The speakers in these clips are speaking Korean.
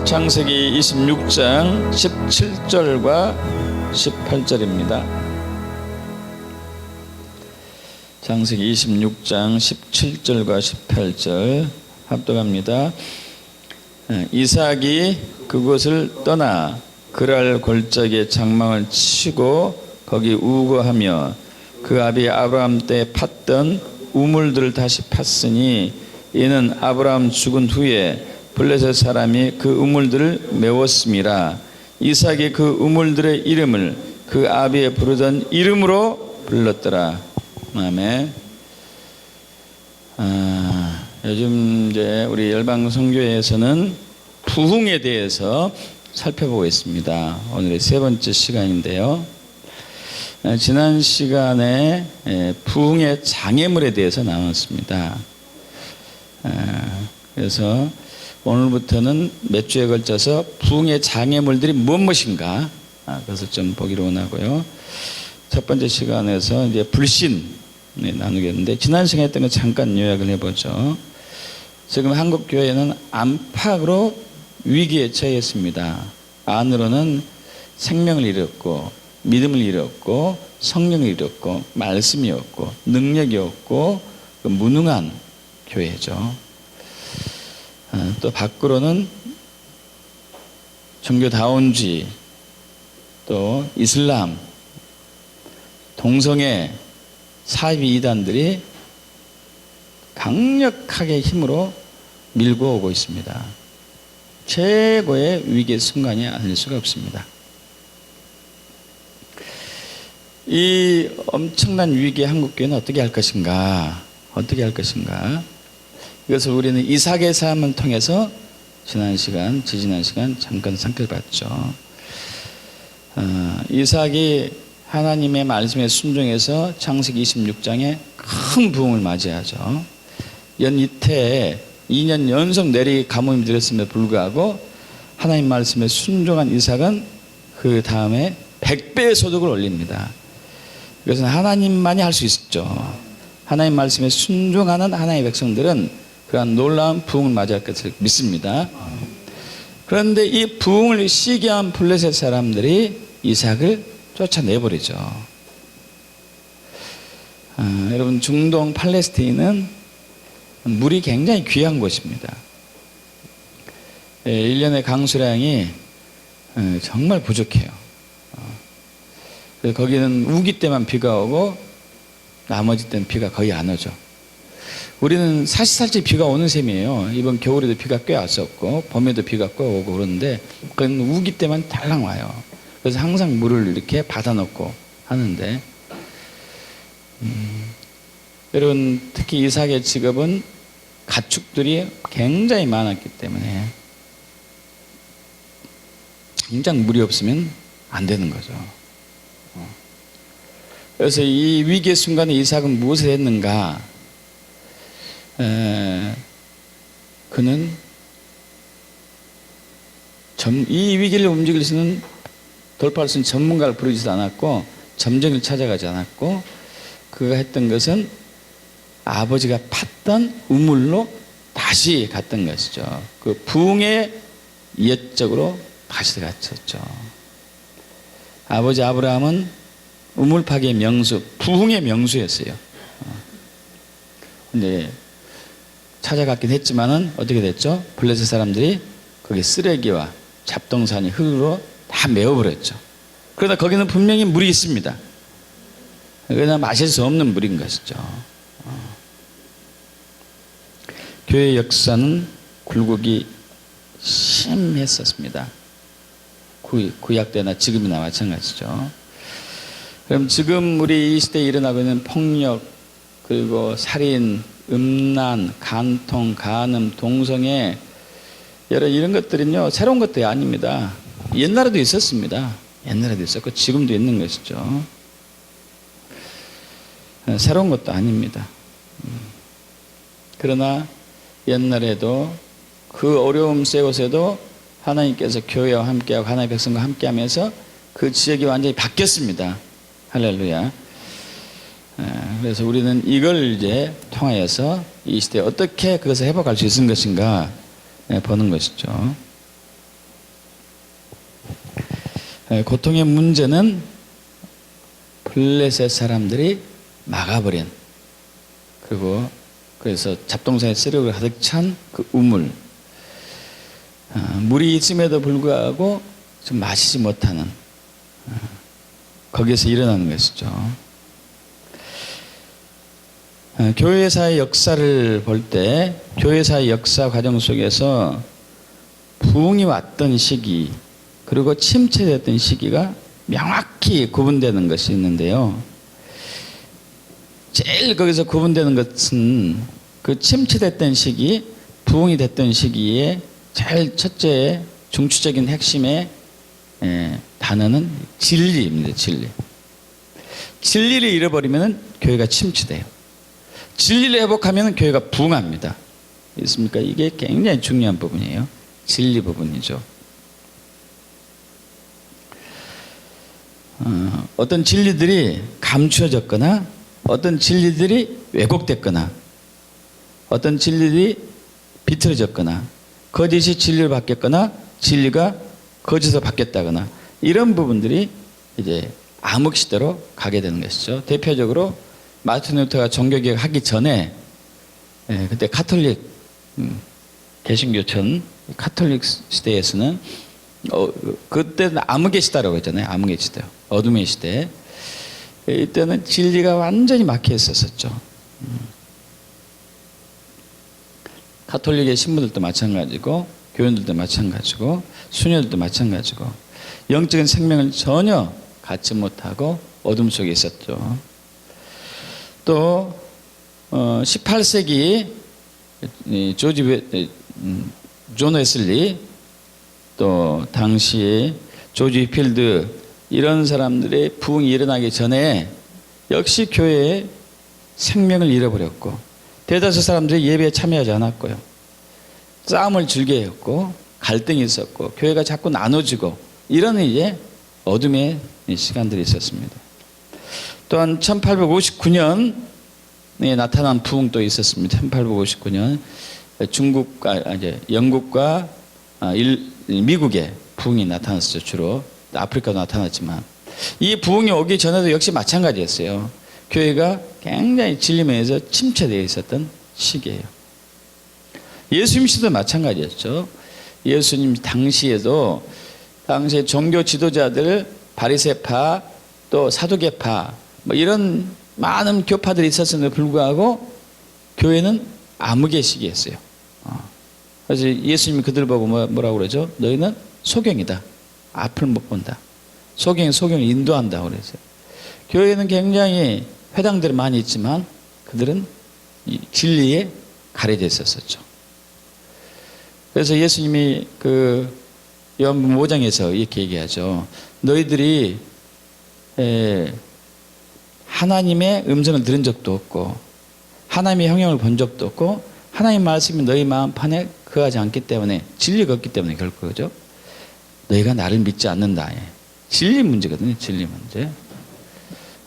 창세기 26장 17절과 18절입니다. 창세기 26장 17절과 18절 합독합니다. 이삭이 그곳을 떠나 그랄 골짜기에 장막을 치고 거기 우거하며 그 아비 아브라함 때 팠던 우물들을 다시 팠으니 이는 아브라함 죽은 후에 블레셋 사람이 그 우물들을 메웠음이라. 이삭이 그 우물들의 이름을 그 아비에 부르던 이름으로 불렀더라. 아멘. 요즘 이제 우리 열방선교회에서는 부흥에 대해서 살펴보고 있습니다. 오늘의 세 번째 시간인데요. 지난 시간에 부흥의 장애물에 대해서 나눴습니다. 그래서 오늘부터는 몇 주에 걸쳐서 부흥의 장애물들이 무엇인가 그것을 좀 보기로 원하고요. 첫 번째 시간에서 이제 불신 나누겠는데, 지난 시간에 했던 거 잠깐 요약을 해보죠. 지금 한국 교회는 안팎으로 위기에 처했습니다. 안으로는 생명을 잃었고, 믿음을 잃었고, 성령을 잃었고, 말씀이 없고, 능력이 없고, 무능한 교회죠. 또 밖으로는 종교다운주의, 또 이슬람, 동성애, 사이비 이단들이 강력하게 힘으로 밀고 오고 있습니다. 최고의 위기의 순간이 아닐 수가 없습니다. 이 엄청난 위기의 한국교회는 어떻게 할 것인가? 어떻게 할 것인가? 이것을 우리는 이삭의 삶을 통해서 지난 시간, 지지난 시간 잠깐 살펴봤죠. 이삭이 하나님의 말씀에 순종해서 창세기 26장에 큰 부흥을 맞이하죠. 연이태에 2년 연속 내리 가뭄이 들었음에도 불구하고 하나님 말씀에 순종한 이삭은 그 다음에 100배의 소득을 올립니다. 이것은 하나님만이 할 수 있죠. 하나님 말씀에 순종하는 하나님의 백성들은 그러한 놀라운 부흥을 맞이할 것을 믿습니다. 그런데 이 부흥을 시기한 블레셋 사람들이 이삭을 쫓아내버리죠. 여러분, 중동 팔레스타인은 물이 굉장히 귀한 곳입니다. 1년의 강수량이 정말 부족해요. 그래서 거기는 우기 때만 비가 오고 나머지 때는 비가 거의 안 오죠. 우리는 사시사철 비가 오는 셈이에요. 이번 겨울에도 비가 꽤 왔었고 봄에도 비가 꽤 오고 그러는데 그건 우기 때만 달랑 와요. 그래서 항상 물을 이렇게 받아놓고 하는데, 여러분, 특히 이삭의 직업은 가축들이 굉장히 많았기 때문에 당장 물이 없으면 안 되는 거죠. 그래서 이 위기의 순간에 이삭은 무엇을 했는가? 그는 이 위기를 움직일 수 있는, 돌파할 수 있는 전문가를 부르지도 않았고 점쟁이를 찾아가지 않았고, 그가 했던 것은 아버지가 팠던 우물로 다시 갔던 것이죠. 그 부흥의 옛적으로 다시 들어갔었죠. 아버지 아브라함은 우물 파기의 명수, 부흥의 명수였어요. 근데 찾아갔긴 했지만은 어떻게 됐죠? 블레셋 사람들이 거기 쓰레기와 잡동사니 흙으로 다 메워버렸죠. 그러나 거기는 분명히 물이 있습니다. 그러나 마실 수 없는 물인 것이죠. 교회 역사는 굴곡이 심했었습니다. 구약 때나 지금이나 마찬가지죠. 그럼 지금 우리 이 시대에 일어나고 있는 폭력, 그리고 살인, 음란, 간통, 간음, 동성애, 이런 것들은요 새로운 것들이 아닙니다. 옛날에도 있었습니다. 옛날에도 있었고 지금도 있는 것이죠. 새로운 것도 아닙니다. 그러나 옛날에도 그 어려움 속에서도 하나님께서 교회와 함께하고 하나님의 백성과 함께하면서 그 지역이 완전히 바뀌었습니다. 할렐루야. 그래서 우리는 이걸 이제 통하여서 이 시대에 어떻게 그것을 회복할 수 있는 것인가 보는 것이죠. 고통의 문제는 블레셋 사람들이 막아버린, 그리고 그래서 잡동사니 쓰레기가 가득 찬 그 우물, 물이 있음에도 불구하고 좀 마시지 못하는, 거기에서 일어나는 것이죠. 교회사의 역사를 볼 때 교회사의 역사 과정 속에서 부흥이 왔던 시기 그리고 침체됐던 시기가 명확히 구분되는 것이 있는데요. 제일 거기서 구분되는 것은 그 침체됐던 시기, 부흥이 됐던 시기에 제일 첫째 중추적인 핵심의 단어는 진리입니다. 진리. 진리를 잃어버리면 교회가 침체돼요. 진리를 회복하면 교회가 부흥합니다. 있습니까? 이게 굉장히 중요한 부분이에요. 진리 부분이죠. 어떤 진리들이 감추어졌거나 어떤 진리들이 왜곡됐거나 어떤 진리들이 비틀어졌거나 거짓이 진리를 바뀌었거나 진리가 거짓으로 바뀌었다거나 이런 부분들이 이제 암흑시대로 가게 되는 것이죠. 대표적으로 마틴 루터가 종교개혁 하기 전에 그때 카톨릭 개신교천 카톨릭 시대에서는 그때는 암흑의 시대라고 했잖아요. 암흑의 시대, 어둠의 시대. 이때는 진리가 완전히 막혀 있었었죠. 카톨릭의 신부들도 마찬가지고 교인들도 마찬가지고 수녀들도 마찬가지고 영적인 생명을 전혀 갖지 못하고 어둠 속에 있었죠. 또 18세기 존 웨슬리, 또 당시 조지 휘필드 이런 사람들의 부흥이 일어나기 전에 역시 교회에 생명을 잃어버렸고 대다수 사람들이 예배에 참여하지 않았고요. 싸움을 즐겨했고 갈등이 있었고 교회가 자꾸 나눠지고 이런 이제 어둠의 시간들이 있었습니다. 또한 1859년에 나타난 부흥도 있었습니다. 1859년 영국과 미국에 부흥이 나타났었죠. 주로 아프리카도 나타났지만 이 부흥이 오기 전에도 역시 마찬가지였어요. 교회가 굉장히 진리면에서 침체되어 있었던 시기예요. 예수님 시대도 마찬가지였죠. 예수님 당시에도 당시에 종교 지도자들 바리새파 또 사두개파 뭐 이런 많은 교파들이 있었음에도 불구하고 교회는 암흑의 시기였어요. 그래서 예수님이 그들 보고 뭐라고 그러죠? 너희는 소경이다. 앞을 못 본다. 소경을 인도한다 그랬어요. 교회는 굉장히 회당들이 많이 있지만 그들은 진리에 가려져 있었었죠. 그래서 예수님이 그 요한복음 5장에서 이렇게 얘기하죠. 너희들이 하나님의 음성을 들은 적도 없고 하나님의 형형을 본 적도 없고 하나님 말씀이 너희 마음판에 거하지 않기 때문에 진리가 없기 때문에 결국 그죠? 너희가 나를 믿지 않는다. 진리 문제거든요. 진리 문제.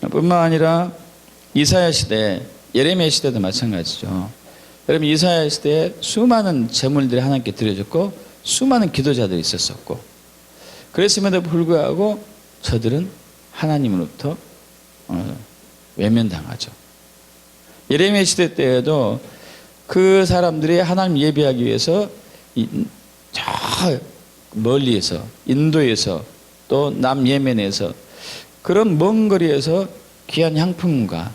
뿐만 아니라 이사야 시대, 예레미야 시대도 마찬가지죠. 여러분 이사야 시대에 수많은 제물들이 하나님께 드려졌고 수많은 기도자들이 있었었고 그랬음에도 불구하고 저들은 하나님으로부터 외면당하죠. 예레미야 시대 때에도 그 사람들이 하나님 예배하기 위해서 저 멀리에서 인도에서 또 남예멘에서 그런 먼 거리에서 귀한 향품과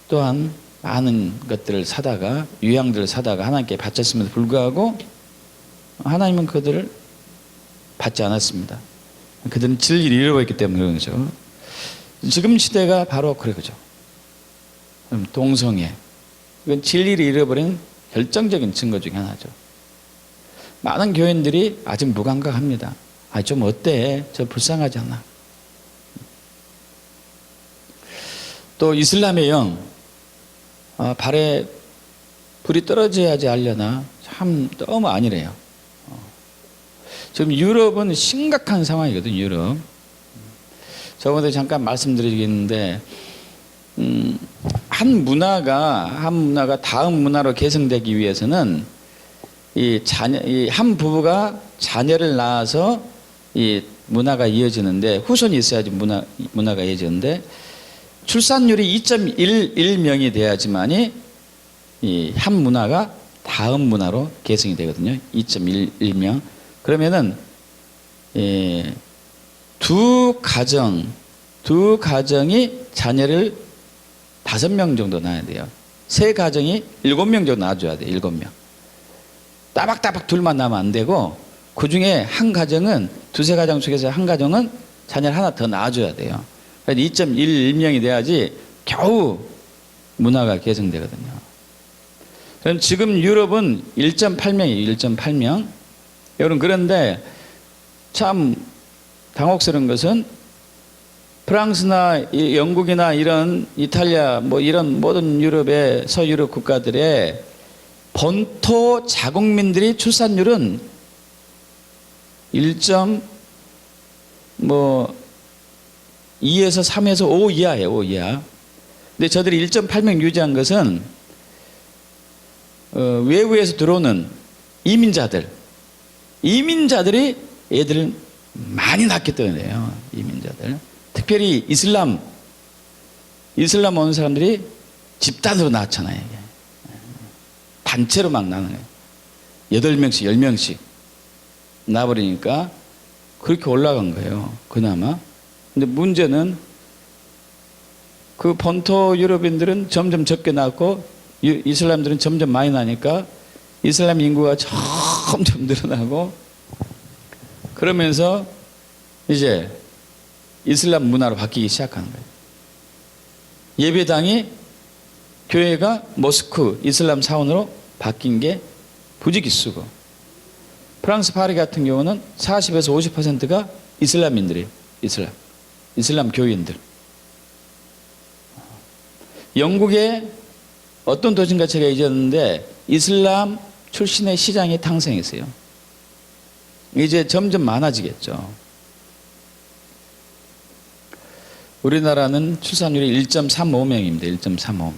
또한 많은 것들을 사다가 유향들을 사다가 하나님께 바쳤음에도 불구하고 하나님은 그들을 받지 않았습니다. 그들은 진리를 잃어버렸기 때문에 그런 거죠. 지금 시대가 바로 그러죠. 동성애. 이건 진리를 잃어버린 결정적인 증거 중에 하나죠. 많은 교인들이 아직 무감각합니다. 좀 어때? 저 불쌍하지 않나? 또 이슬람의 영, 발에 불이 떨어져야지 알려나? 참 너무 아니래요. 지금 유럽은 심각한 상황이거든요. 유럽. 저번에 잠깐 말씀드리겠는데 한 문화가 다음 문화로 계승되기 위해서는 이 한 부부가 자녀를 낳아서 이 문화가 이어지는데 후손이 있어야지 문화가 이어지는데 출산율이 2.11명이 돼야지만이 이 한 문화가 다음 문화로 계승이 되거든요. 2.11명. 그러면은 두 가정이 자녀를 5명 정도 낳아야 돼요. 세 가정이 7명 정도 낳아줘야 돼요. 7명. 따박따박 둘만 낳으면 안 되고 그 중에 한 가정은 두세 가정 중에서 한 가정은 자녀를 하나 더 낳아줘야 돼요. 2.11명이 돼야지 겨우 문화가 개성되거든요. 그럼 지금 유럽은 1.8명이에요. 1.8명. 여러분 그런데 참 당혹스러운 것은 프랑스나 영국이나 이런 이탈리아 뭐 이런 모든 유럽의 서유럽 국가들의 본토 자국민들이 출산율은 1.2에서 3에서 5 이하예요. 5 이하. 근데 저들이 1.8명 유지한 것은 외부에서 들어오는 이민자들이 애들을 많이 낳기 때문에요. 이민자들. 특별히 이슬람 오는 사람들이 집단으로 낳잖아요. 이게. 단체로 막 낳는 거예요. 8명씩 10명씩 낳아버리니까 그렇게 올라간 거예요. 그나마. 근데 문제는 그 본토 유럽인들은 점점 적게 낳고 이슬람들은 점점 많이 나니까 이슬람 인구가 점점 늘어나고 그러면서 이제 이슬람 문화로 바뀌기 시작하는 거예요. 예배당이 교회가 모스크 이슬람 사원으로 바뀐 게 부지기수고 프랑스 파리 같은 경우는 40에서 50%가 이슬람인들이에요. 이슬람 교인들. 영국에 어떤 도시인가 제가 잊었는데 이슬람 출신의 시장이 탄생했어요. 이제 점점 많아지겠죠. 우리나라는 출산율이 1.35명입니다. 1.35명.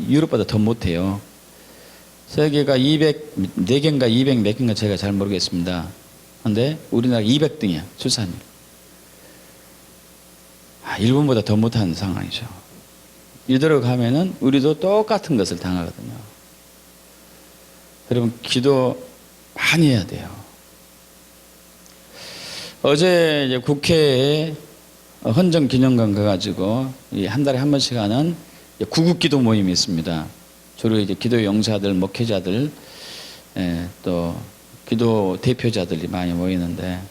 유럽보다 더 못해요. 세계가 204개인가 200 몇 개인가 제가 잘 모르겠습니다. 그런데 우리나라 200등이야. 출산율. 일본보다 더 못하는 상황이죠. 이대로 가면은 우리도 똑같은 것을 당하거든요. 여러분 기도 많이 해야 돼요. 어제 이제 국회에 헌정기념관 가가지고 한 달에 한 번씩 하는 구국기도 모임이 있습니다. 주로 이제 기도 용사들, 목회자들, 또 기도 대표자들이 많이 모이는데,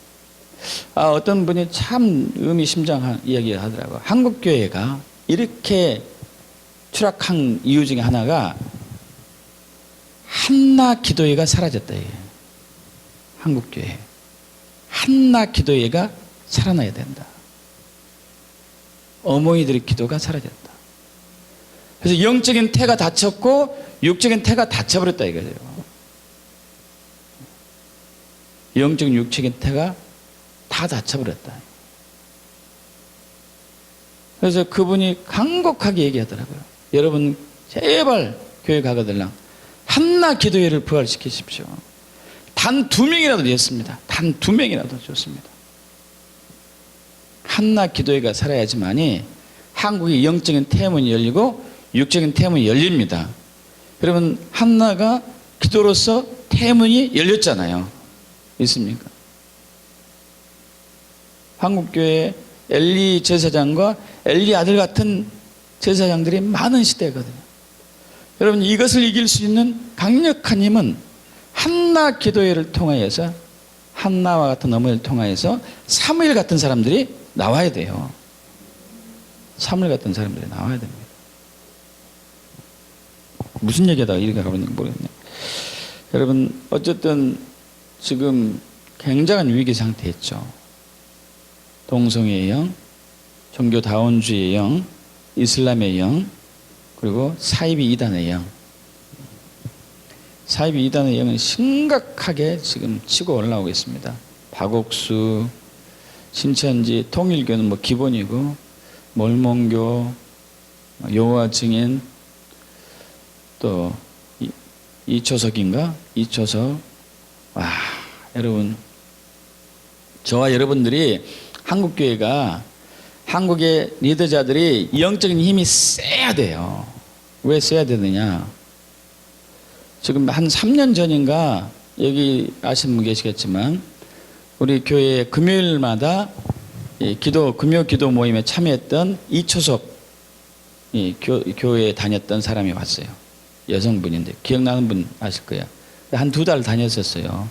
어떤 분이 참 의미심장한 이야기를 하더라고요. 한국교회가 이렇게 추락한 이유 중에 하나가 한나 기도회가 사라졌다. 이게. 한국교회. 한나 기도회가 살아나야 된다. 어머니들의 기도가 사라졌다. 그래서 영적인 태가 닫혔고 육적인 태가 닫혀버렸다 이거예요. 영적인 육적인 태가 다 닫혀버렸다. 그래서 그분이 간곡하게 얘기하더라고요. 여러분 제발 교회 가거들랑 한나 기도회를 부활시키십시오. 단 2명이라도 됐습니다. 단 2명이라도 좋습니다. 한나 기도회가 살아야지만이 한국의 영적인 태문이 열리고 육적인 태문이 열립니다. 그러면 한나가 기도로서 태문이 열렸잖아요. 있습니까? 한국교회 엘리 제사장과 엘리 아들 같은 제사장들이 많은 시대거든요. 여러분 이것을 이길 수 있는 강력한 힘은 한나 기도회를 통하여서 한나와 같은 어머니를 통하여서 사무엘 같은 사람들이 나와야 돼요. 사무엘 같은 사람들이 나와야 됩니다. 무슨 얘기하다가 이렇게 가버렸는지 모르겠네요. 여러분 어쨌든 지금 굉장한 위기 상태였죠. 동성애의 영, 종교다원주의의 영, 이슬람의 영, 그리고 사이비 이단의 영. 사이비 이단의 영은 심각하게 지금 치고 올라오고 있습니다. 박옥수, 신천지, 통일교는 뭐 기본이고 몰몬교, 여호와 증인, 또 이초석인가? 이초석. 와, 여러분 저와 여러분들이 한국교회가 한국의 리더자들이 영적인 힘이 세야 돼요. 왜 세야 되느냐? 지금 한 3년 전인가 여기 아시는 분 계시겠지만 우리 교회 금요일마다 금요 기도 모임에 참여했던 이초석 교회에 다녔던 사람이 왔어요. 여성분인데 기억나는 분 아실 거예요. 한 2달 다녔었어요.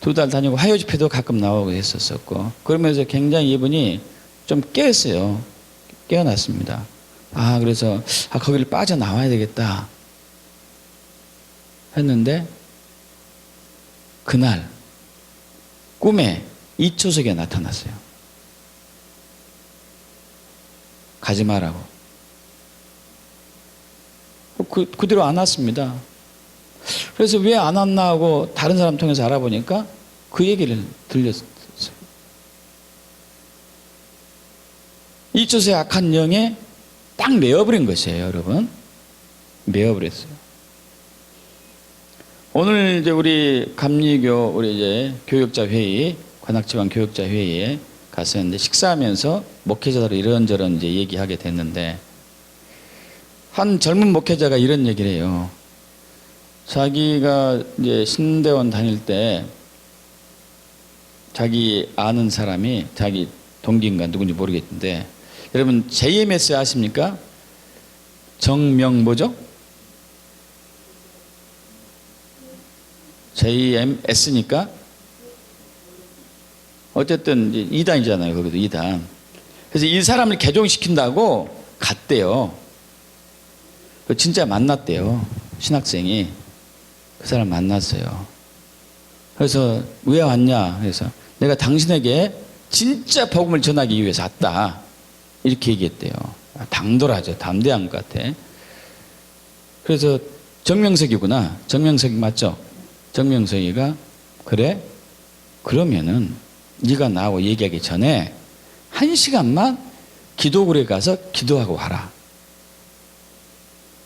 2달 다니고 화요 집회도 가끔 나오고 했었었고 그러면서 굉장히 이분이 좀 깨었어요. 깨어났습니다. 그래서 거기를 빠져나와야 되겠다 했는데 그날 꿈에 이초석이 나타났어요. 가지 말라고. 그대로 안 왔습니다. 그래서 왜 안 왔나 하고 다른 사람 통해서 알아보니까 그 얘기를 들렸어요. 이초석의 악한 영에 딱 메어버린 것이에요, 여러분. 메어버렸어요. 오늘 이제 우리 감리교 우리 이제 교역자 회의, 관악지방 교역자 회의에 갔었는데 식사하면서 목회자들 이런저런 이제 얘기하게 됐는데 한 젊은 목회자가 이런 얘기를 해요. 자기가 이제 신대원 다닐 때 자기 아는 사람이 자기 동기인가 누군지 모르겠는데 여러분 JMS 아십니까? 정명 뭐죠? JMS니까 어쨌든 이제 2단이잖아요. 거기도 2단. 그래서 이 사람을 개종시킨다고 갔대요. 진짜 만났대요. 신학생이. 그 사람 만났어요. 그래서 왜 왔냐? 그래서 내가 당신에게 진짜 복음을 전하기 위해서 왔다. 이렇게 얘기했대요. 당돌하죠. 담대한 것 같아. 그래서 정명석이구나. 정명석이 맞죠? 정명석이가 그래? 그러면은 네가 나하고 얘기하기 전에 1시간만 기도굴에 가서 기도하고 와라.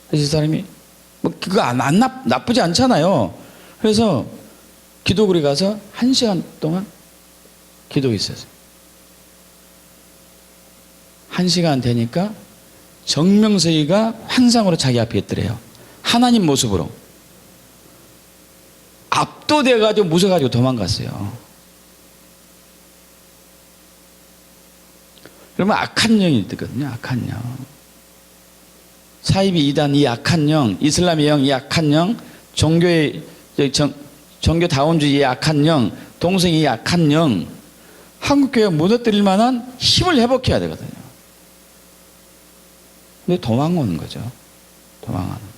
그래서 이 사람이 뭐 그거 나쁘지 않잖아요. 그래서 기도굴에 가서 1시간 동안 기도했었어요. 1시간 되니까 정명석이가 환상으로 자기 앞에 있더래요. 하나님 모습으로. 압도돼가지고 무서워가지고 도망갔어요. 그러면 악한 영이 있거든요. 악한 영. 사이비 이단 이 악한 영, 이슬람의 영 이 악한 영, 종교 다원주의의 악한 영, 동성이 악한 영, 한국교회가 무너뜨릴 만한 힘을 회복해야 되거든요. 근데 도망오는 거죠. 도망하는 거.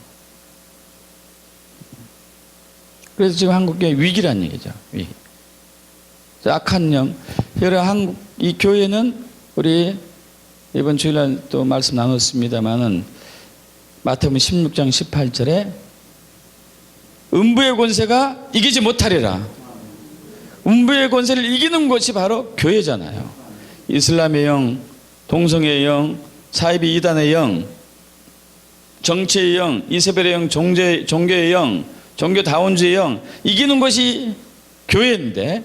그래서 지금 한국교회 위기란 얘기죠. 위기. 악한 영. 여러분 이 교회는 우리 이번 주일날 또 말씀 나눴습니다마는 마태복음 16장 18절에 음부의 권세가 이기지 못하리라. 음부의 권세를 이기는 것이 바로 교회잖아요. 이슬람의 영, 동성애의 영, 사이비 이단의 영, 정치의 영, 이세벨의 영, 종교의 영, 종교다원주의 영 이기는 것이 교회인데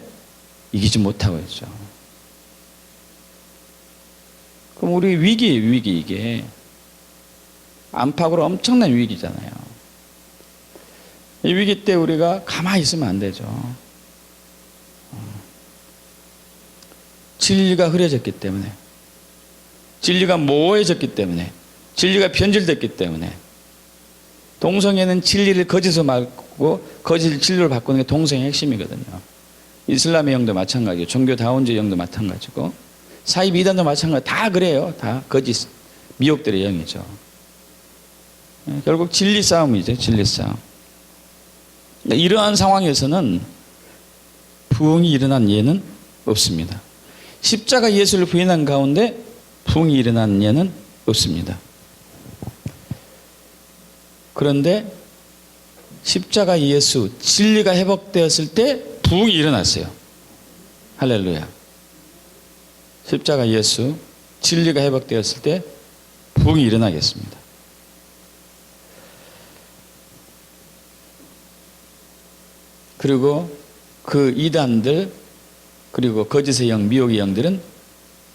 이기지 못하고 있죠. 그럼 우리 위기예요. 위기. 이게 안팎으로 엄청난 위기잖아요. 이 위기 때 우리가 가만히 있으면 안 되죠. 진리가 흐려졌기 때문에, 진리가 모호해졌기 때문에, 진리가 변질됐기 때문에, 동성애는 진리를 거짓으로 말고 거짓 진리로 바꾸는 게 동성애의 핵심이거든요. 이슬람의 영도 마찬가지고 종교다원주의 영도 마찬가지고 사이비 이단도 마찬가지. 다 그래요. 다 거짓 미혹들의 영이죠. 결국 진리 싸움이죠. 진리 싸움. 이러한 상황에서는 부흥이 일어난 예는 없습니다. 십자가 예수를 부인한 가운데 부흥이 일어난 예는 없습니다. 그런데 십자가 예수 진리가 회복되었을 때 부흥이 일어났어요. 할렐루야. 십자가 예수 진리가 회복되었을 때 부흥이 일어나겠습니다. 그리고 그 이단들, 그리고 거짓의 영, 미혹의 영들은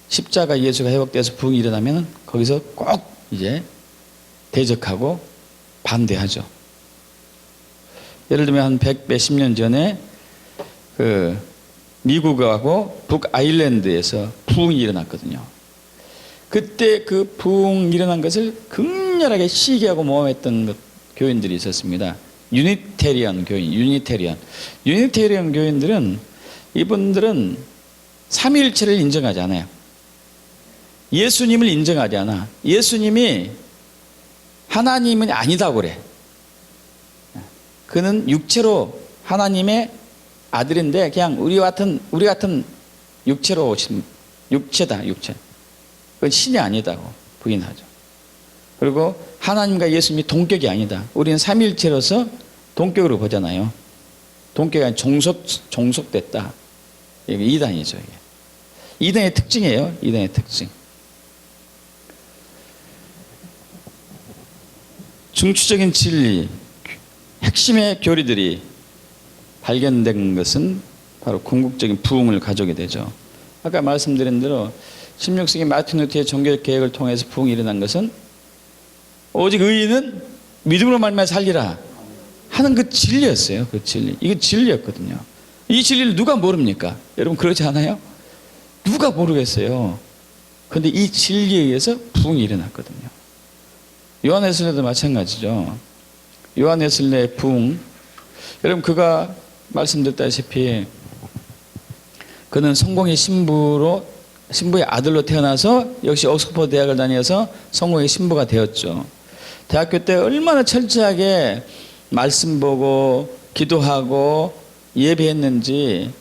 십자가 예수가 회복돼서 부흥이 일어나면 거기서 꼭 이제 대적하고 반대하죠. 예를 들면 한 100몇십 년 전에 그 미국하고 북아일랜드에서 부흥이 일어났거든요. 그때 그 부흥 일어난 것을 극렬하게 시기하고 모함했던 교인들이 있었습니다. 유니테리안 교인, 유니테리안 교인들은 이분들은 삼위일체를 인정하지 않아요. 예수님을 인정하지 않아. 예수님이 하나님은 아니다고 그래. 그는 육체로 하나님의 아들인데 그냥 우리 같은 육체로 오신 육체다, 육체. 그건 신이 아니다고 부인하죠. 그리고 하나님과 예수님이 동격이 아니다. 우리는 삼위일체로서 동격으로 보잖아요. 동격이 아니라 종속됐다. 이게 이단이죠. 이게. 이단의 특징이에요. 이단의 특징. 중추적인 진리, 핵심의 교리들이 발견된 것은 바로 궁극적인 부흥을 가져오게 되죠. 아까 말씀드린 대로 16세기 마틴 루터의 종교적 개혁을 통해서 부흥이 일어난 것은 오직 의인은 믿음으로 말미암아 살리라 하는 그 진리였어요. 그 진리. 이게 진리였거든요. 이 진리를 누가 모릅니까? 여러분 그러지 않아요? 누가 모르겠어요. 그런데 이 진리에 의해서 부흥이 일어났거든요. 요한 웨슬레도 마찬가지죠. 요한 웨슬레의 부흥. 여러분 그가 말씀드렸다시피 그는 성공의 신부의 아들로 태어나서 역시 옥스퍼드 대학을 다녀서 성공의 신부가 되었죠. 대학교 때 얼마나 철저하게 말씀 보고 기도하고 예배했는지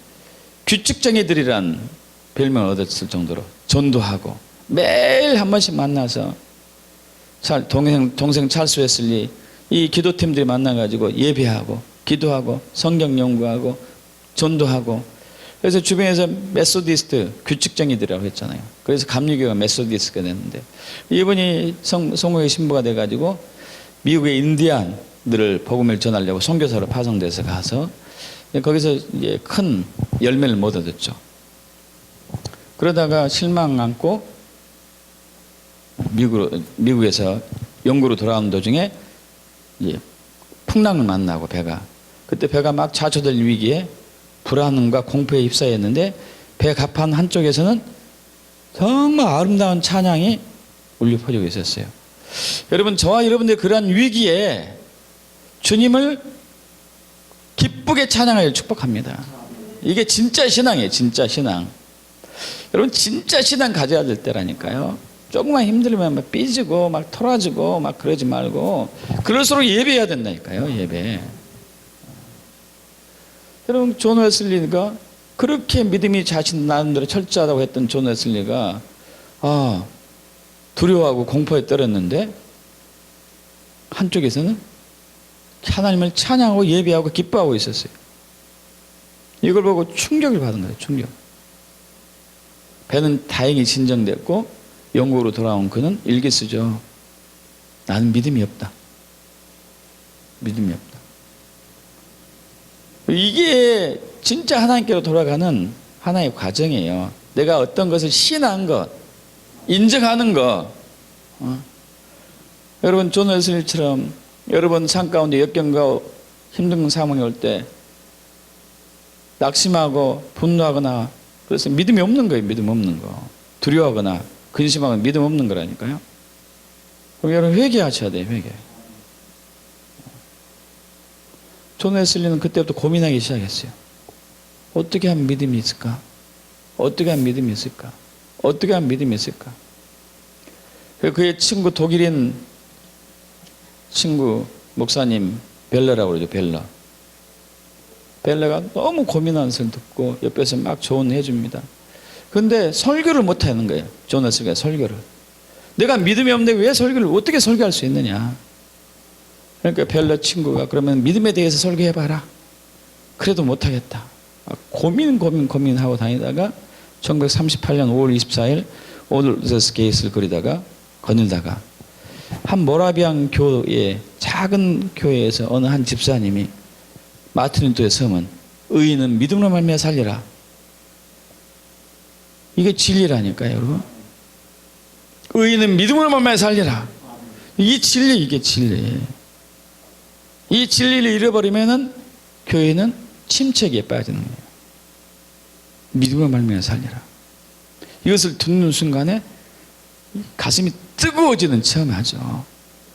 규칙쟁이들이란 별명을 얻었을 정도로 전도하고 매일 한 번씩 만나서 동생 찰스 웨슬리 이 기도팀들이 만나가지고 예배하고 기도하고 성경 연구하고 전도하고 그래서 주변에서 메소디스트 규칙쟁이들이라고 했잖아요. 그래서 감리교가 메소디스트가 됐는데 이분이 성공의 신부가 돼가지고 미국의 인디안들을 복음을 전하려고 선교사로 파송돼서 가서 거기서 이제 큰 열매를 못 얻었죠. 그러다가 실망 안고 미국에서 영국으로 돌아오는 도중에 풍랑을 만나고 그때 배가 막 자초될 위기에 불안과 공포에 휩싸였는데 배 갑판 한쪽에서는 정말 아름다운 찬양이 울려 퍼지고 있었어요. 여러분 저와 여러분들 그러한 위기에 주님을 기쁘게 찬양하기를 축복합니다. 이게 진짜 신앙이에요. 진짜 신앙. 여러분 진짜 신앙 가져야 될 때라니까요. 조금만 힘들면 막 삐지고 막 토라지고 막 그러지 말고 그럴수록 예배해야 된다니까요. 예배. 여러분 존 웨슬리가 그렇게 믿음이 자신 나름대로 철저하다고 했던 존 웨슬리가 두려워하고 공포에 떨었는데 한쪽에서는 하나님을 찬양하고 예배하고 기뻐하고 있었어요. 이걸 보고 충격을 받은 거예요. 충격. 배는 다행히 진정됐고 영국으로 돌아온 그는 일기 쓰죠. 나는 믿음이 없다. 믿음이 없다. 이게 진짜 하나님께로 돌아가는 하나의 과정이에요. 내가 어떤 것을 신한 것, 인정하는 것. 여러분 존 웨슬리처럼 여러분 삶 가운데 역경과 힘든 상황이 올 때 낙심하고 분노하거나 그래서 믿음이 없는 거예요. 믿음 없는 거. 두려워하거나 근심하거나 믿음 없는 거라니까요. 그럼 여러분 회개하셔야 돼요. 회개. 존 웨슬리는 그때부터 고민하기 시작했어요. 어떻게 하면 믿음이 있을까? 어떻게 하면 믿음이 있을까? 어떻게 하면 믿음이 있을까? 그의 친구 독일인 친구 목사님 벨러라고 그러죠. 벨러가 너무 고민하는 소리를 듣고 옆에서 막 조언해 줍니다. 그런데 설교를 못 하는 거예요. 존 웨슬리가 설교를. 내가 믿음이 없는데 왜 설교를 어떻게 설교할 수 있느냐. 그러니까 벨러 친구가 그러면 믿음에 대해서 설교해봐라. 그래도 못하겠다. 고민하고 다니다가 1938년 5월 24일 오들스 게이트를 거닐다가 한 모라비안 교회 작은 교회에서 어느 한 집사님이 마틴 루터의 서문 의인은 믿음으로 말미암아 살리라. 이게 진리라니까요, 여러분. 의인은 믿음으로 말미암아 살리라. 이 진리, 이게 진리. 이 진리를 잃어버리면은 교회는 침체기에 빠지는 거예요. 믿음으로 말미암아 살리라. 이것을 듣는 순간에 가슴이 뜨거워지는 체험하죠.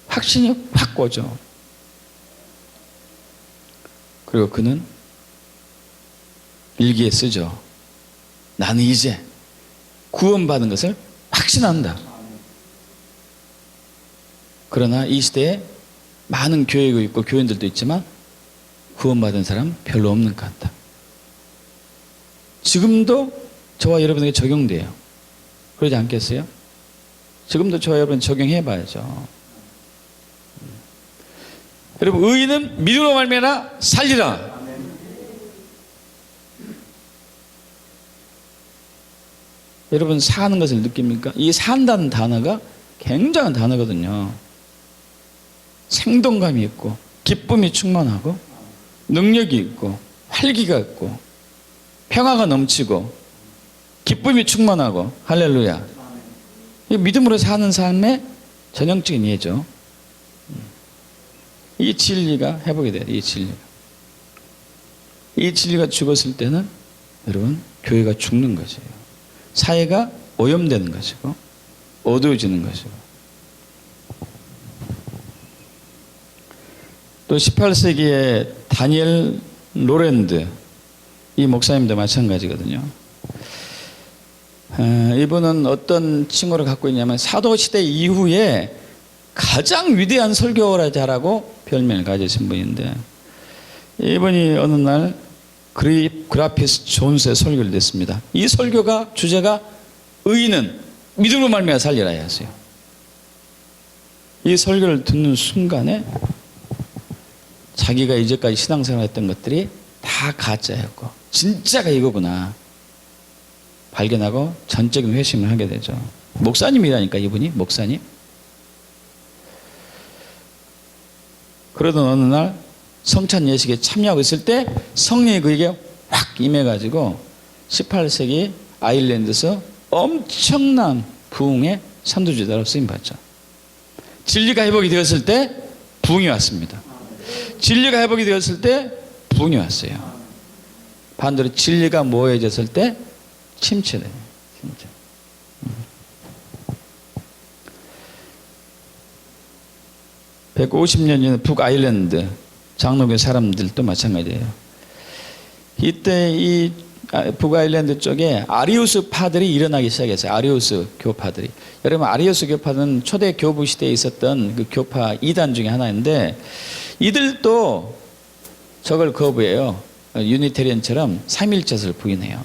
확신이 확 오죠. 그리고 그는 일기에 쓰죠. 나는 이제 구원받은 것을 확신한다. 그러나 이 시대에 많은 교회가 있고 교인들도 있지만 구원받은 사람 별로 없는 것 같다. 지금도 저와 여러분에게 적용돼요. 그러지 않겠어요? 지금도 저와 여러분 적용해 봐야죠. 여러분, 의인은 믿음으로 말미암아 살리라. 여러분, 사는 것을 느낍니까? 이 산다는 단어가 굉장한 단어거든요. 생동감이 있고 기쁨이 충만하고 능력이 있고 활기가 있고 평화가 넘치고 기쁨이 충만하고 할렐루야. 이 믿음으로 사는 삶의 전형적인 예죠. 이 진리가 회복이 돼요. 이 진리가. 이 진리가 죽었을 때는 여러분 교회가 죽는 것이에요. 사회가 오염되는 것이고 어두워지는 것이고. 또 18세기의 다니엘 로랜드 이 목사님도 마찬가지거든요. 이분은 어떤 칭호를 갖고 있냐면 사도시대 이후에 가장 위대한 설교자라고 별명을 가지신 분인데, 이분이 어느 날 그라피스 존스의 설교를 듣습니다. 이 설교가 주제가 의인은 믿음으로 말미암아 살리라 였어요. 이 설교를 듣는 순간에 자기가 이제까지 신앙생활했던 것들이 다 가짜였고 진짜가 이거구나 발견하고 전적인 회심을 하게 되죠. 목사님이라니까, 이분이 목사님. 그러던 어느 날 성찬 예식에 참여하고 있을 때 성령이 그에게 확 임해가지고 18세기 아일랜드에서 엄청난 부흥의 선두주자로 쓰임받죠. 진리가 회복이 되었을 때 부흥이 왔습니다. 진리가 회복이 되었을 때 부흥이 왔어요. 반대로 진리가 모호해졌을 때 침체돼요. 침체. 150년 전에 북아일랜드 장로교 사람들도 마찬가지예요. 이때 이 북아일랜드 쪽에 아리우스 파들이 일어나기 시작했어요. 아리우스 교파들이. 여러분, 아리우스 교파는 초대 교부 시대에 있었던 그 교파 2단 중에 하나인데, 이들도 저걸 거부해요. 유니테리언처럼 삼일체를 부인해요.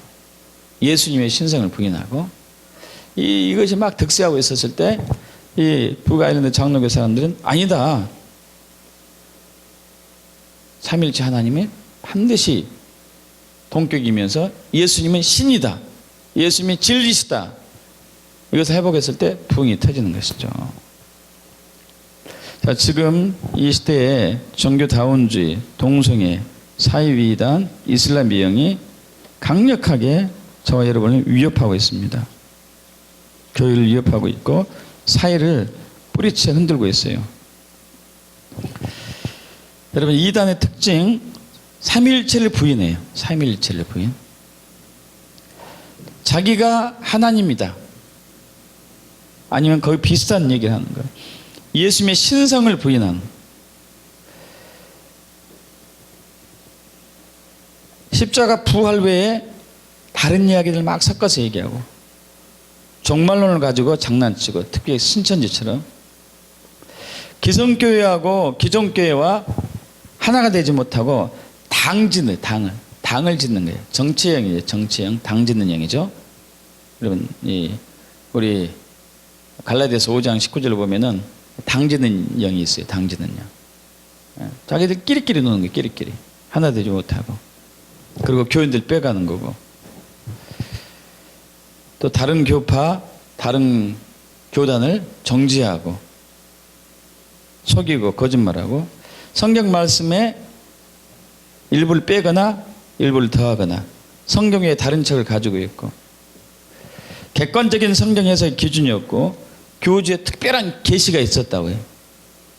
예수님의 신성을 부인하고. 이것이 막 득세하고 있었을 때 이 북아일랜드 장로교 사람들은 아니다. 삼일체 하나님이 반드시 동격이면서 예수님은 신이다. 예수님이 진리시다. 이것을 회복했을 때 부흥이 터지는 것이죠. 자, 지금 이 시대에 종교다운주의, 동성애, 사회위단, 이슬람 유형이 강력하게 저와 여러분을 위협하고 있습니다. 교회를 위협하고 있고 사회를 뿌리채 흔들고 있어요. 여러분, 이단의 특징, 삼위일체를 부인해요. 삼위일체를 부인. 자기가 하나님이다. 아니면 거의 비슷한 얘기를 하는 거예요. 예수님의 신성을 부인하는. 십자가 부활 외에 다른 이야기들 막 섞어서 얘기하고, 종말론을 가지고 장난치고, 특히 신천지처럼 기성교회하고 기존교회와 하나가 되지 못하고 당을 짓는 거예요. 정치형이에요. 정치형, 당 짓는 형이죠. 여러분, 우리 갈라디아서 5장 19절을 보면은 당 짓는 영이 있어요. 당 짓는 영. 자기들 끼리끼리 노는 거예요. 끼리끼리 하나 되지 못하고. 그리고 교인들 빼가는 거고. 또 다른 교파, 다른 교단을 정지하고 속이고 거짓말하고 성경 말씀에 일부를 빼거나 일부를 더하거나 성경 외에 다른 책을 가지고 있고, 객관적인 성경 해석의 기준이었고 교주에 특별한 계시가 있었다고요.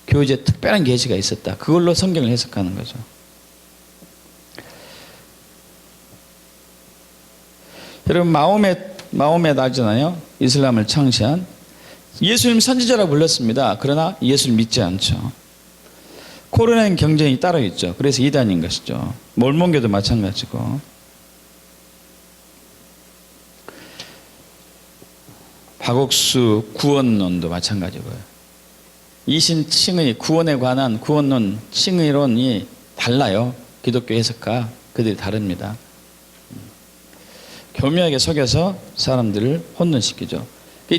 교주에 특별한 계시가 있었다. 그걸로 성경을 해석하는 거죠. 여러분 마호멧 알잖아요. 이슬람을 창시한 예수님 선지자라고 불렀습니다. 그러나 예수를 믿지 않죠. 코로나는 경쟁이 따로 있죠. 그래서 이단인 것이죠. 몰몬교도 마찬가지고. 박옥수 구원론도 마찬가지고요. 이신 칭의 구원에 관한 구원론 칭의론이 달라요. 기독교 해석과 그들이 다릅니다. 교묘하게 속여서 사람들을 혼돈시키죠.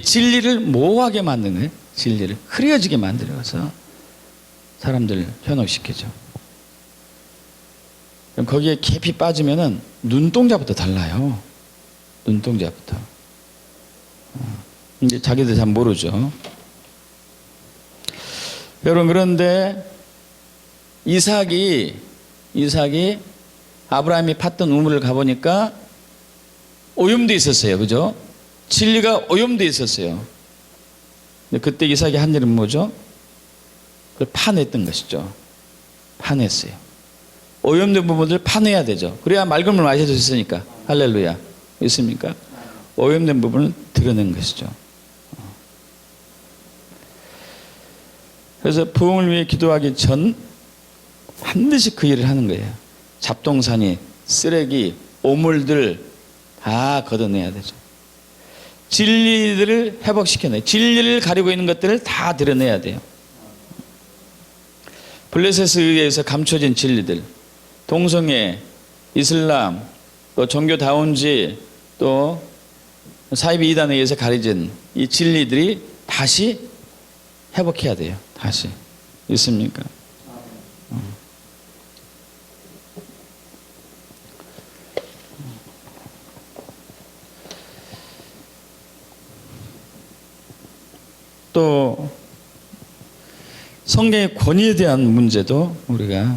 진리를 모호하게 만드는 거예요. 진리를 흐려지게 만들어서 사람들을 현혹시키죠. 그럼 거기에 깊이 빠지면은 눈동자부터 달라요. 눈동자부터. 이제 자기들 잘 모르죠. 여러분 그런데 이삭이 아브라함이 팠던 우물을 가보니까 오염도 있었어요. 그죠? 진리가 오염도 있었어요. 근데 그때 이삭이 한 일은 뭐죠? 그걸 파냈던 것이죠. 파냈어요. 오염된 부분들을 파내야 되죠. 그래야 맑은 물 마실 수 있으니까. 할렐루야. 있습니까? 오염된 부분을 드러낸 것이죠. 그래서 부흥을 위해 기도하기 전 반드시 그 일을 하는 거예요. 잡동사니, 쓰레기, 오물들 다 걷어내야 되죠. 진리들을 회복시켜내요. 진리를 가리고 있는 것들을 다 드러내야 돼요. 블레셋에 의해서 감춰진 진리들, 동성애, 이슬람, 또 종교다운지, 또 사이비 이단에 의해서 가려진 이 진리들이 다시 회복해야 돼요. 다시. 있습니까? 또 성경의 권위에 대한 문제도 우리가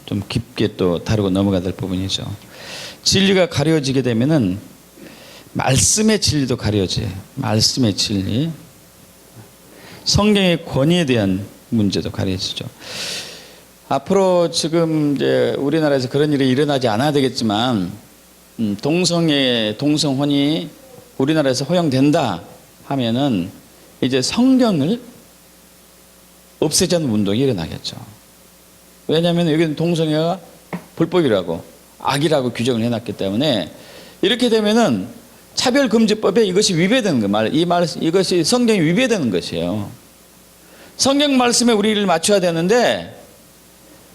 좀 깊게 또 다루고 넘어가야 될 부분이죠. 진리가 가려지게 되면은 말씀의 진리도 가려져요. 말씀의 진리. 성경의 권위에 대한 문제도 가려지죠. 앞으로 지금 이제 우리나라에서 그런 일이 일어나지 않아야 되겠지만 동성애, 동성혼이 우리나라에서 허용된다 하면은 이제 성경을 없애자는 운동이 일어나겠죠. 왜냐하면 여기는 동성애가 불법이라고 악이라고 규정을 해놨기 때문에 이렇게 되면은 차별금지법에 이것이 위배되는 거예요. 이것이 성경이 위배되는 것이에요. 성경 말씀에 우리를 맞춰야 되는데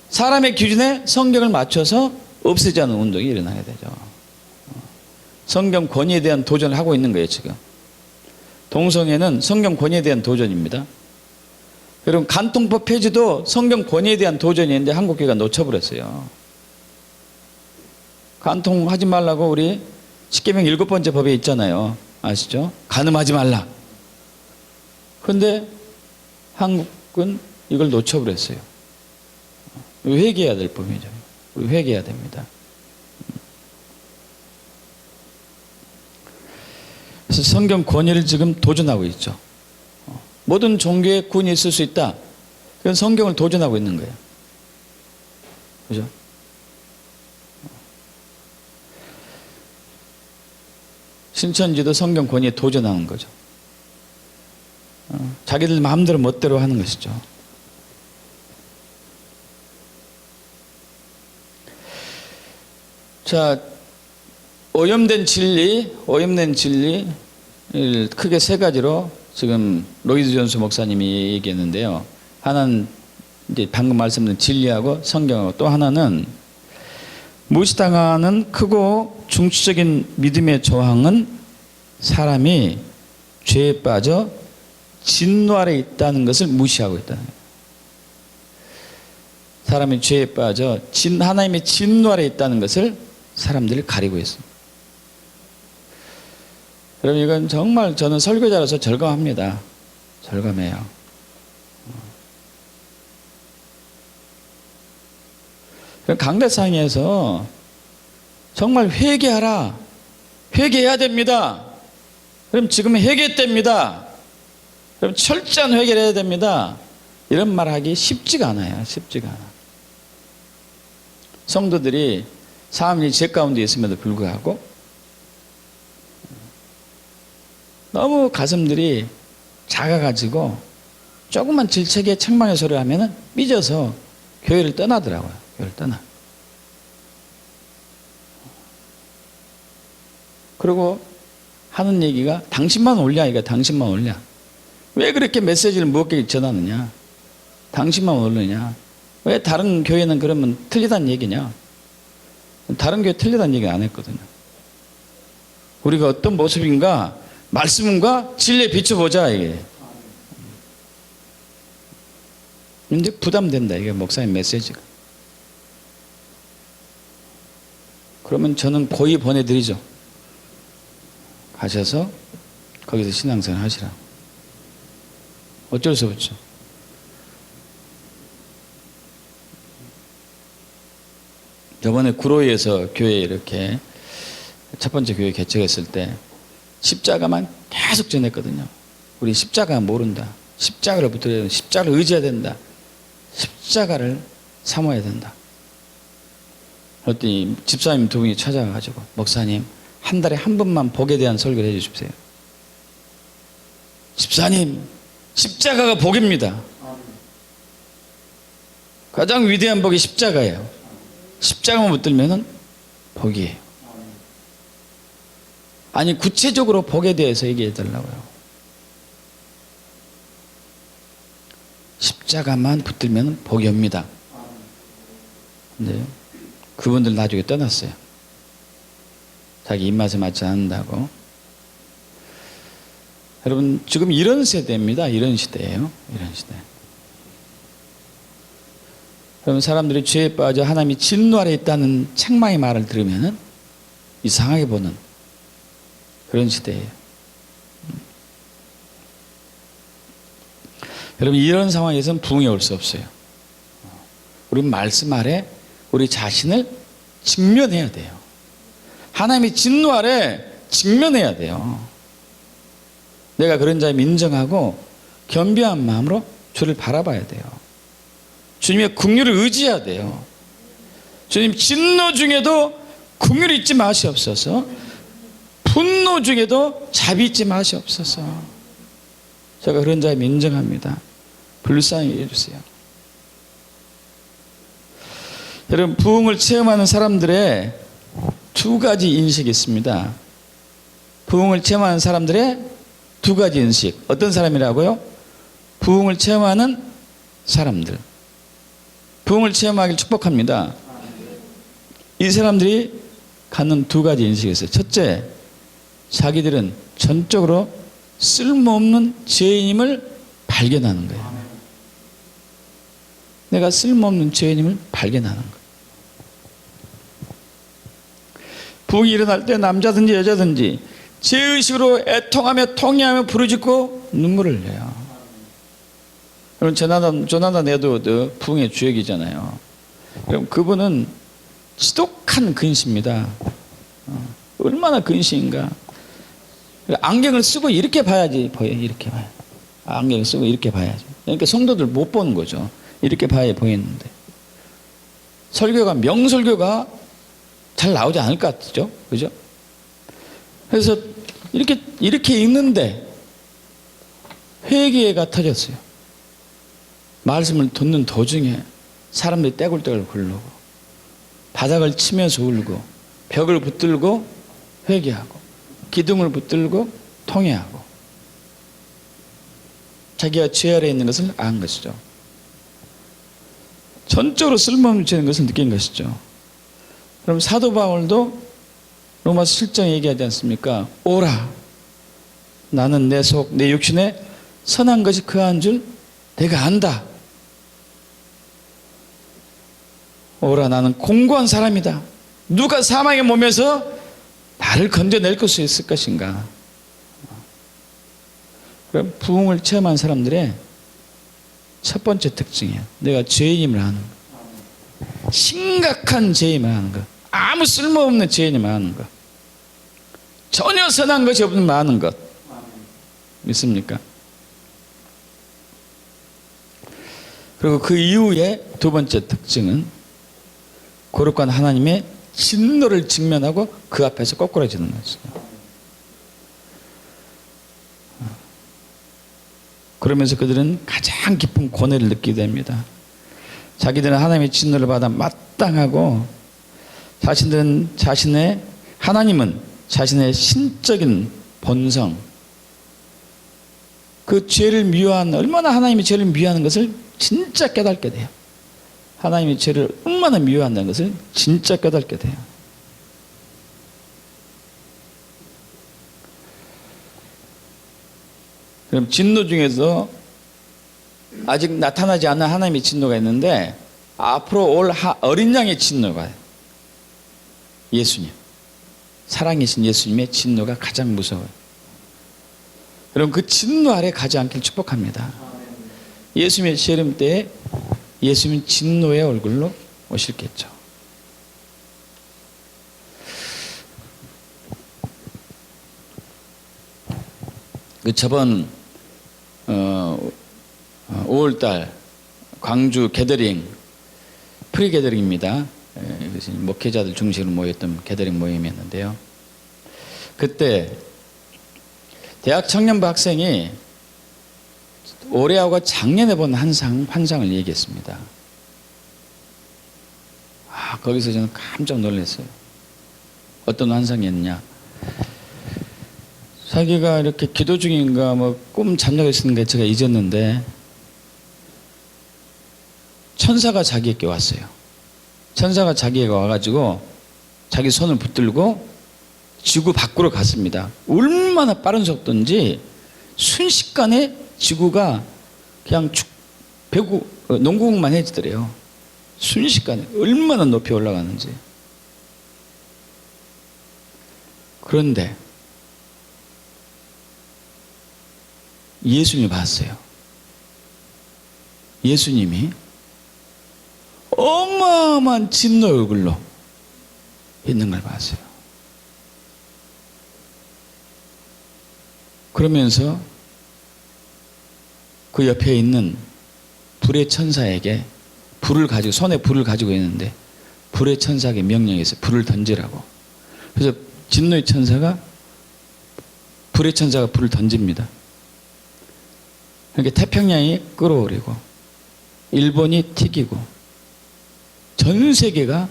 사람의 기준에 성경을 맞춰서 없애자는 운동이 일어나게 되죠. 성경 권위에 대한 도전을 하고 있는 거예요, 지금. 동성애는 성경 권위에 대한 도전입니다. 여러분 간통법 폐지도 성경 권위에 대한 도전이었는데 한국교회가 놓쳐버렸어요. 간통하지 말라고 우리 십계명 7번째 법에 있잖아요. 아시죠? 간음하지 말라. 그런데 한국은 이걸 놓쳐버렸어요. 회개해야 될 법이죠. 우리 회개해야 됩니다. 그래서 성경 권위를 지금 도전하고 있죠. 모든 종교에 권위 있을 수 있다. 그건 성경을 도전하고 있는 거예요. 그죠? 신천지도 성경 권위에 도전하는 거죠. 자기들 마음대로 멋대로 하는 것이죠. 자, 오염된 진리를 크게 세 가지로 지금 로이드 존스 목사님이 얘기했는데요. 하나는 이제 방금 말씀드린 진리하고 성경하고, 또 하나는 무시당하는 크고 중추적인 믿음의 저항은 사람이 죄에 빠져 진노 아래 있다는 것을 무시하고 있다는 거예요. 사람이 죄에 빠져 하나님의 진노 아래 있다는 것을 사람들이 가리고 있습니다. 여러분 이건 정말 저는 설교자로서 절감합니다. 절감해요. 강대상에서 정말 회개하라, 회개해야 됩니다. 그럼 지금 회개 때입니다. 그럼 철저한 회개를 해야 됩니다. 이런 말 하기 쉽지가 않아요. 쉽지가 않아. 성도들이 사람이 죄 가운데 있음에도 불구하고 너무 가슴들이 작아가지고 조금만 질책에 책망의 소리를 하면은 삐져서 교회를 떠나더라고요. 교회를 떠나. 그리고 하는 얘기가 당신만 올려. 이거 당신만 올려. 왜 그렇게 메시지를 무겁게 전하느냐? 당신만 올리냐? 왜 다른 교회는 그러면 틀리다는 얘기냐? 다른 교회 틀리다는 얘기 안 했거든요. 우리가 어떤 모습인가 말씀과 진리에 비춰보자 이게. 근데 부담된다 이게 목사님 메시지가. 그러면 저는 고이 보내드리죠. 가셔서 거기서 신앙생활 하시라. 어쩔 수 없죠. 저번에 구로에서 교회 이렇게 첫 번째 교회 개척했을 때 십자가만 계속 전했거든요. 우리 십자가 모른다. 십자가를 붙들어야 된다. 십자가를 의지해야 된다. 십자가를 삼아야 된다. 그랬더니 집사님 두 분이 찾아가가지고 목사님 한 달에 한 번만 복에 대한 설교를 해 주십시오. 집사님 십자가가 복입니다. 가장 위대한 복이 십자가예요. 십자가만 붙들면은 복이에요. 아니 구체적으로 복에 대해서 얘기해 달라고요. 십자가만 붙들면 복이 옵니다. 근데 그분들 나중에 떠났어요. 자기 입맛에 맞지 않는다고. 여러분 지금 이런 세대입니다. 이런 시대예요. 이런 시대. 그러면 사람들이 죄에 빠져 하나님이 진노 아래 있다는 책망의 말을 들으면 이상하게 보는 그런 시대예요. 여러분 이런 상황에서는 부흥이 올 수 없어요. 우리 말씀 아래 우리 자신을 직면해야 돼요. 하나님이 진노 아래 직면해야 돼요. 내가 그런 자임을 인정하고 겸비한 마음으로 주를 바라봐야 돼요. 주님의 긍휼을 의지해야 돼요. 주님 진노 중에도 긍휼 잊지 마시옵소서. 분노 중에도 자비 잊지 마시옵소서. 제가 그런 자임을 인정합니다. 불쌍히 해주세요. 여러분 부흥을 체험하는 사람들의 두 가지 인식이 있습니다. 부흥을 체험하는 사람들의 두 가지 인식. 어떤 사람이라고요? 부흥을 체험하는 사람들. 부흥을 체험하길 축복합니다. 이 사람들이 갖는 두 가지 인식이 있어요. 첫째, 자기들은 전적으로 쓸모없는 죄인임을 발견하는 거예요. 내가 쓸모없는 죄인임을 발견하는 거예요. 부흥이 일어날 때 남자든지 여자든지 죄의식으로 애통하며 통회하며 부르짖고 눈물을 흘려요. 여러분 조나단 에드워드 부흥의 주역이잖아요. 그럼 그분은 지독한 근시입니다. 얼마나 근시인가. 안경을 쓰고 이렇게 봐야지 보여요. 이렇게 봐요. 안경을 쓰고 이렇게 봐야지. 그러니까 성도들 못 보는 거죠. 이렇게 봐야 보이는데 설교가 명설교가 잘 나오지 않을 것 같죠, 그죠? 그래서 이렇게 읽는데 회개가 터졌어요. 말씀을 듣는 도중에 사람들이 떼굴떼굴 굴르고 바닥을 치면서 울고 벽을 붙들고 회개하고 기둥을 붙들고 통회하고 자기가 죄 아래 있는 것을 안 것이죠. 전적으로 쓸모없는 죄인 것을 느낀 것이죠. 그럼 사도 바울도 로마서 7장에 얘기하지 않습니까? 오라 나는 내 속 내 육신에 선한 것이 그한 줄 내가 안다. 오라 나는 공고한 사람이다. 누가 사망의 몸에서 나를 건져낼 수 있을 것인가. 그럼 부흥을 체험한 사람들의 첫 번째 특징이에요. 내가 죄인임을 아는 것. 심각한 죄인임을 아는 것. 아무 쓸모없는 죄인임을 아는 것. 전혀 선한 것이 없는 아는 것. 믿습니까? 그리고 그 이후에 두 번째 특징은 거룩한 하나님의 진노를 직면하고 그 앞에서 꼬꾸라지는 거죠. 그러면서 그들은 가장 깊은 고뇌를 느끼게 됩니다. 자기들은 하나님의 진노를 받아 마땅하고 하나님은 자신의 신적인 본성, 그 죄를 얼마나 하나님의 죄를 미워하는 것을 진짜 깨닫게 돼요. 하나님의 죄를 얼마나 미워한다는 것을 진짜 깨닫게 돼요. 그럼 진노 중에서 아직 나타나지 않은 하나님의 진노가 있는데 앞으로 올 어린 양의 진노가 예수님, 살아계신 예수님의 진노가 가장 무서워요. 여러분 그 진노 아래 가지 않길 축복합니다. 예수님의 재림 때에 예수님 진노의 얼굴로 오실겠죠. 저번 5월달 광주 게더링, 프리 게더링입니다. 목회자들 중심으로 모였던 게더링 모임이었는데요. 그때 대학 청년부 학생이 올해하고 작년에 본 환상을 얘기했습니다. 거기서 저는 깜짝 놀랐어요. 어떤 환상이었냐? 자기가 이렇게 기도 중인가 꿈 잠자고 있었는가 제가 잊었는데 천사가 자기에게 왔어요. 천사가 자기에게 와가지고 자기 손을 붙들고 지구 밖으로 갔습니다. 얼마나 빠른 속도인지 순식간에 지구가 그냥 농구공만 해지더래요. 순식간에 얼마나 높이 올라가는지. 그런데 예수님이 봤어요. 예수님이 어마어마한 진노 얼굴로 있는 걸 봤어요. 그러면서 그 옆에 있는 불의 천사에게 손에 불을 가지고 있는데 불의 천사에게 명령해서 불을 던지라고. 그래서 진노의 불의 천사가 불을 던집니다. 그러니까 태평양이 끓어오르고 일본이 튀기고 전 세계가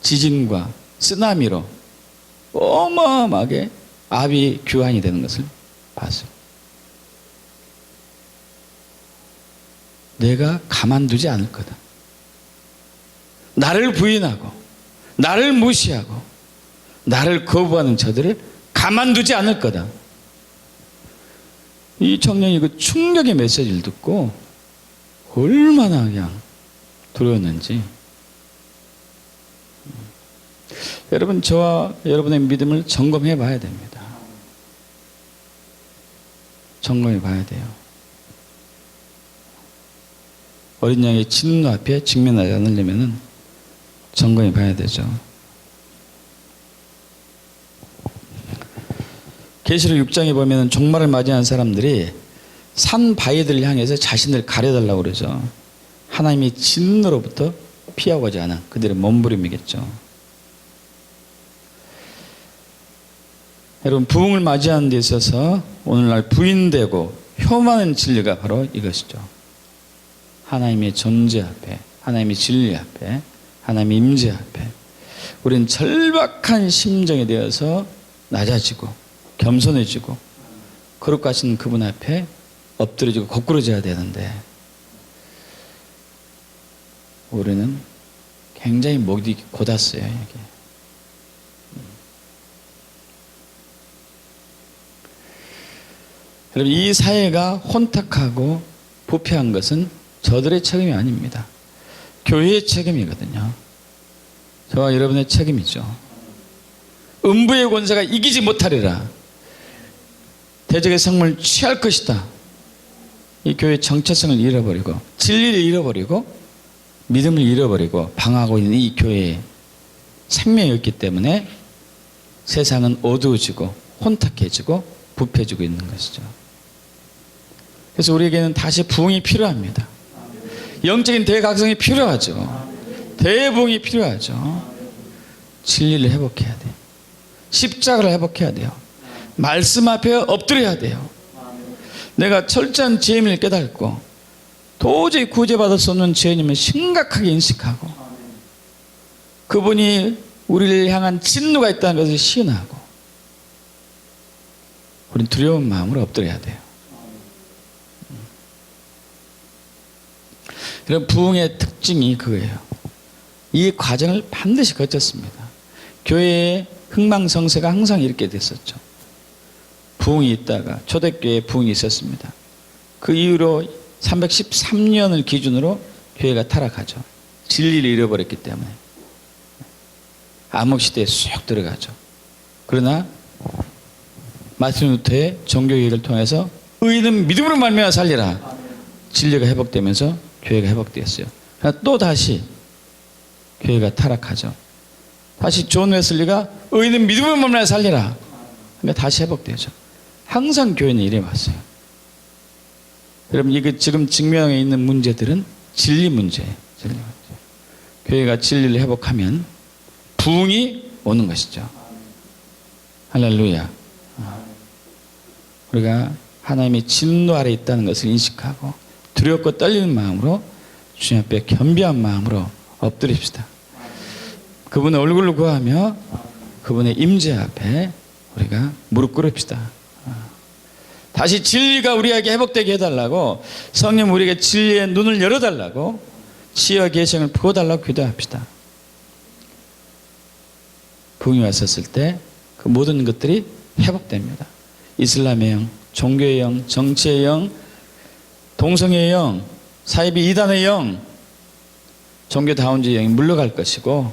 지진과 쓰나미로 어마어마하게 아비 규환이 되는 것을 봤어요. 내가 가만두지 않을 거다. 나를 부인하고 나를 무시하고 나를 거부하는 저들을 가만두지 않을 거다. 이 청년이 그 충격의 메시지를 듣고 얼마나 그냥 두려웠는지. 여러분, 저와 여러분의 믿음을 점검해 봐야 됩니다. 점검해 봐야 돼요. 어린 양의 진노 앞에 직면하지 않으려면 점검해 봐야 되죠. 계시록 6장에 보면 종말을 맞이한 사람들이 산 바위들을 향해서 자신을 가려달라고 그러죠. 하나님의 진노로부터 피하고자 하는 그들의 몸부림이겠죠. 여러분, 부흥을 맞이하는 데 있어서 오늘날 부인되고 혐오하는 진리가 바로 이것이죠. 하나님의 존재 앞에, 하나님의 진리 앞에, 하나님의 임재 앞에 우리는 절박한 심정에 대해서 낮아지고 겸손해지고 거룩하신 그분 앞에 엎드려지고 거꾸러져야 되는데 우리는 굉장히 목이 곧았어요. 여기. 여러분, 이 사회가 혼탁하고 부패한 것은 저들의 책임이 아닙니다. 교회의 책임이거든요. 저와 여러분의 책임이죠. 음부의 권세가 이기지 못하리라. 대적의 성물을 취할 것이다. 이 교회의 정체성을 잃어버리고 진리를 잃어버리고 믿음을 잃어버리고 방황하고 있는 이 교회에 생명이 없기 때문에 세상은 어두워지고 혼탁해지고 부패지고 있는 것이죠. 그래서 우리에게는 다시 부흥이 필요합니다. 영적인 대각성이 필요하죠. 대부흥이 필요하죠. 진리를 회복해야 돼요. 십자가를 회복해야 돼요. 말씀 앞에 엎드려야 돼요. 내가 철저한 죄임을 깨닫고 도저히 구제받을 수 없는 죄인임을 심각하게 인식하고 그분이 우리를 향한 진노가 있다는 것을 시인하고 우리는 두려운 마음으로 엎드려야 돼요. 그런 부흥의 특징이 그거예요. 이 과정을 반드시 거쳤습니다. 교회의 흥망성쇠가 항상 이렇게 됐었죠. 부흥이 있다가 초대교회에 부흥이 있었습니다. 그 이후로 313년을 기준으로 교회가 타락하죠. 진리를 잃어버렸기 때문에 암흑시대에 쑥 들어가죠. 그러나 마틴 루터의 종교개혁을 통해서 의인은 믿음으로 말미암아 살리라. 진리가 회복되면서 교회가 회복되었어요. 그러나 또 다시 교회가 타락하죠. 다시 존 웨슬리가 의인은 믿음으로 말미암아 살리라. 그러니까 다시 회복되죠. 항상 교회는 이래 왔어요. 여러분 이게 지금 직면에 있는 문제들은 진리 문제예요. 진리 문제. 교회가 진리를 회복하면 부흥이 오는 것이죠. 할렐루야. 우리가 하나님의 진노 아래 있다는 것을 인식하고 두렵고 떨리는 마음으로 주님 앞에 겸비한 마음으로 엎드립시다. 그분의 얼굴을 구하며 그분의 임재 앞에 우리가 무릎 꿇읍시다. 다시 진리가 우리에게 회복되게 해달라고 성령 우리에게 진리의 눈을 열어달라고 지혜와 계시를 부어달라고 기도합시다. 부흥이 왔었을 때 그 모든 것들이 회복됩니다. 이슬람의 영, 종교의 영, 정치의 영, 동성애의 영, 사이비 이단의 영, 종교다운주의 영이 물러갈 것이고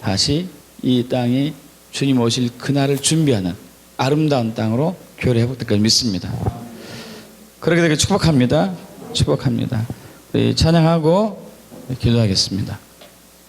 다시 이 땅이 주님 오실 그날을 준비하는 아름다운 땅으로 교회를 회복될 걸 믿습니다. 그렇게 되길 축복합니다. 축복합니다. 우리 찬양하고 기도하겠습니다.